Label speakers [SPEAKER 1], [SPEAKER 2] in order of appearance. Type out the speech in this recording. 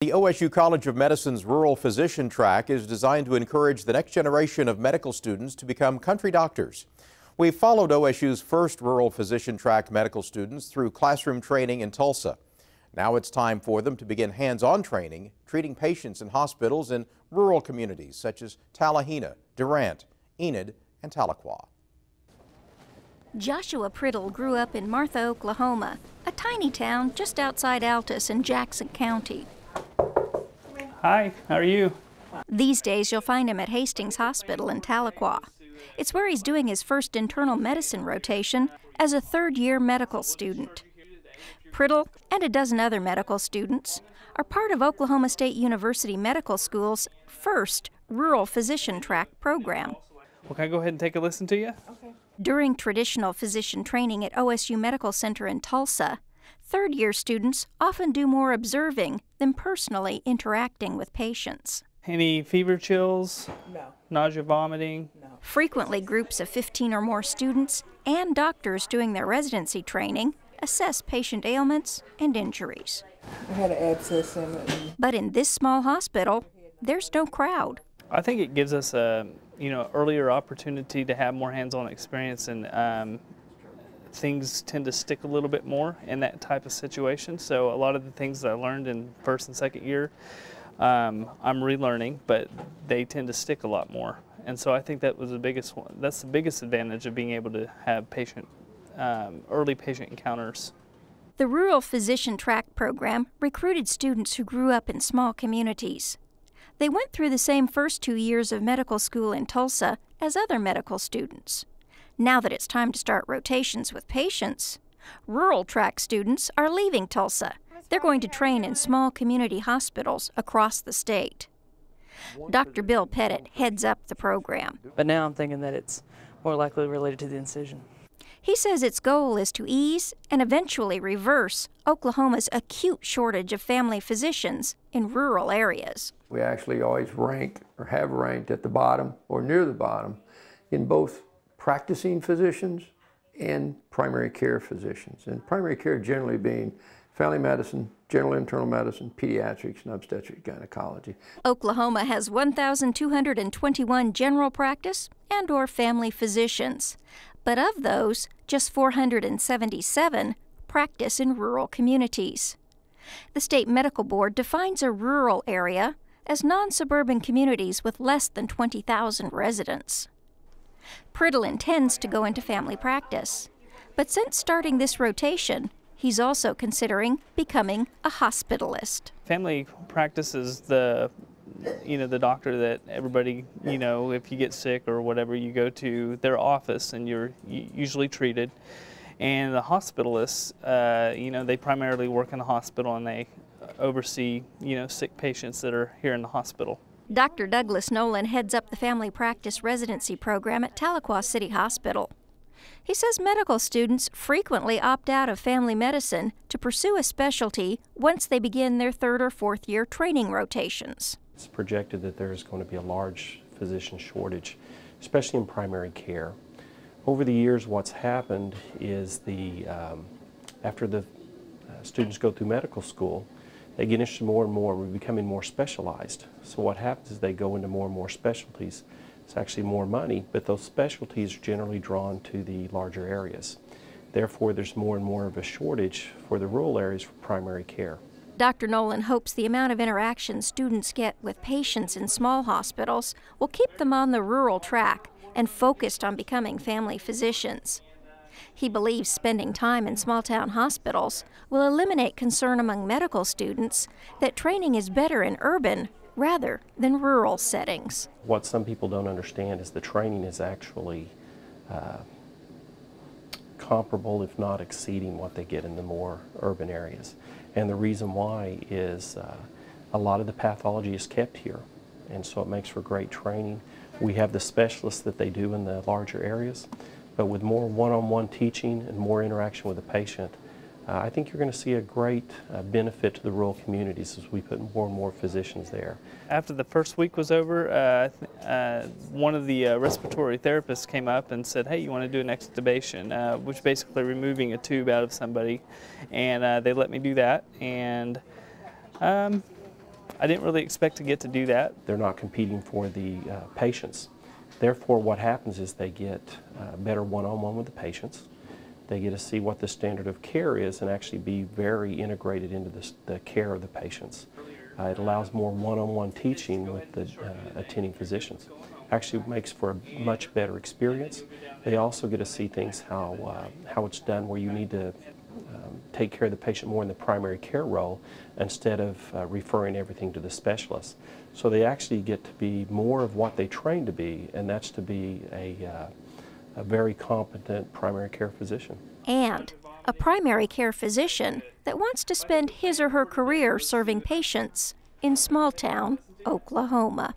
[SPEAKER 1] The OSU College of Medicine's rural physician track is designed to encourage the next generation of medical students to become country doctors. We've followed OSU's first rural physician track medical students through classroom training in Tulsa. Now it's time for them to begin hands-on training, treating patients in hospitals in rural communities such as Tallahena, Durant, Enid, and Tahlequah.
[SPEAKER 2] Joshua Priddle grew up in Martha, Oklahoma, a tiny town just outside Altus in Jackson County.
[SPEAKER 3] Hi, how are you?
[SPEAKER 2] These days you'll find him at Hastings Hospital in Tahlequah. It's where he's doing his first internal medicine rotation as a third-year medical student. Priddle and a dozen other medical students are part of Oklahoma State University Medical School's first rural physician track program.
[SPEAKER 3] Well, can I go ahead and take a listen to you?
[SPEAKER 2] Okay. During traditional physician training at OSU Medical Center in Tulsa, third-year students often do more observing than personally interacting with patients.
[SPEAKER 3] Any fever, chills?
[SPEAKER 4] No.
[SPEAKER 3] Nausea, vomiting?
[SPEAKER 4] No.
[SPEAKER 2] Frequently, groups of 15 or more students and doctors doing their residency training assess patient ailments and injuries.
[SPEAKER 4] I had an abscess in it.
[SPEAKER 2] But in this small hospital, there's no crowd.
[SPEAKER 3] I think it gives us a earlier opportunity to have more hands-on experience, and things tend to stick a little bit more in that type of situation. So a lot of the things that I learned in first and second year, I'm relearning, but they tend to stick a lot more. And so I think that was the biggest one. That's the biggest advantage of being able to have early patient encounters.
[SPEAKER 2] The Rural Physician Track program recruited students who grew up in small communities. They went through the same first 2 years of medical school in Tulsa as other medical students. Now that it's time to start rotations with patients, rural track students are leaving Tulsa. They're going to train in small community hospitals across the state. Dr. Bill Pettit heads up the program.
[SPEAKER 5] But now I'm thinking that it's more likely related to the incision.
[SPEAKER 2] He says its goal is to ease and eventually reverse Oklahoma's acute shortage of family physicians in rural areas.
[SPEAKER 6] We actually always rank or have ranked at the bottom or near the bottom in both practicing physicians and primary care physicians. And primary care generally being family medicine, general internal medicine, pediatrics, and obstetric gynecology.
[SPEAKER 2] Oklahoma has 1,221 general practice and/or family physicians. But of those, just 477 practice in rural communities. The State Medical Board defines a rural area as non-suburban communities with less than 20,000 residents. Priddle intends to go into family practice, but since starting this rotation, he's also considering becoming a hospitalist.
[SPEAKER 3] Family practice is the doctor that everybody, if you get sick or whatever, you go to their office and you're usually treated. And the hospitalists, they primarily work in the hospital and they oversee, sick patients that are here in the hospital.
[SPEAKER 2] Dr. Douglas Nolan heads up the family practice residency program at Tahlequah City Hospital. He says medical students frequently opt out of family medicine to pursue a specialty once they begin their third or fourth year training rotations.
[SPEAKER 7] It's projected that there is going to be a large physician shortage, especially in primary care. Over the years, what's happened is after the students go through medical school, they get interested more and more. We're becoming more specialized. So what happens is they go into more and more specialties. It's actually more money, but those specialties are generally drawn to the larger areas. Therefore, there's more and more of a shortage for the rural areas for primary care.
[SPEAKER 2] Dr. Nolan hopes the amount of interaction students get with patients in small hospitals will keep them on the rural track and focused on becoming family physicians. He believes spending time in small-town hospitals will eliminate concern among medical students that training is better in urban rather than rural settings.
[SPEAKER 7] What some people don't understand is the training is actually comparable, if not exceeding, what they get in the more urban areas. And the reason why is a lot of the pathology is kept here, and so it makes for great training. We have the specialists that they do in the larger areas, but with more one-on-one teaching and more interaction with the patient, I think you're going to see a great benefit to the rural communities as we put more and more physicians there.
[SPEAKER 3] After the first week was over, one of the respiratory therapists came up and said, hey, you want to do an extubation, which is basically removing a tube out of somebody. And they let me do that. And I didn't really expect to get to do that.
[SPEAKER 7] They're not competing for the patients. Therefore, what happens is they get better one-on-one with the patients. They get to see what the standard of care is and actually be very integrated into the care of the patients. It allows more one-on-one teaching with the attending physicians. Actually makes for a much better experience. They also get to see things how it's done, where you need to take care of the patient more in the primary care role instead of referring everything to the specialist. So they actually get to be more of what they train to be, and that's to be a very competent primary care physician.
[SPEAKER 2] And a primary care physician that wants to spend his or her career serving patients in small-town Oklahoma.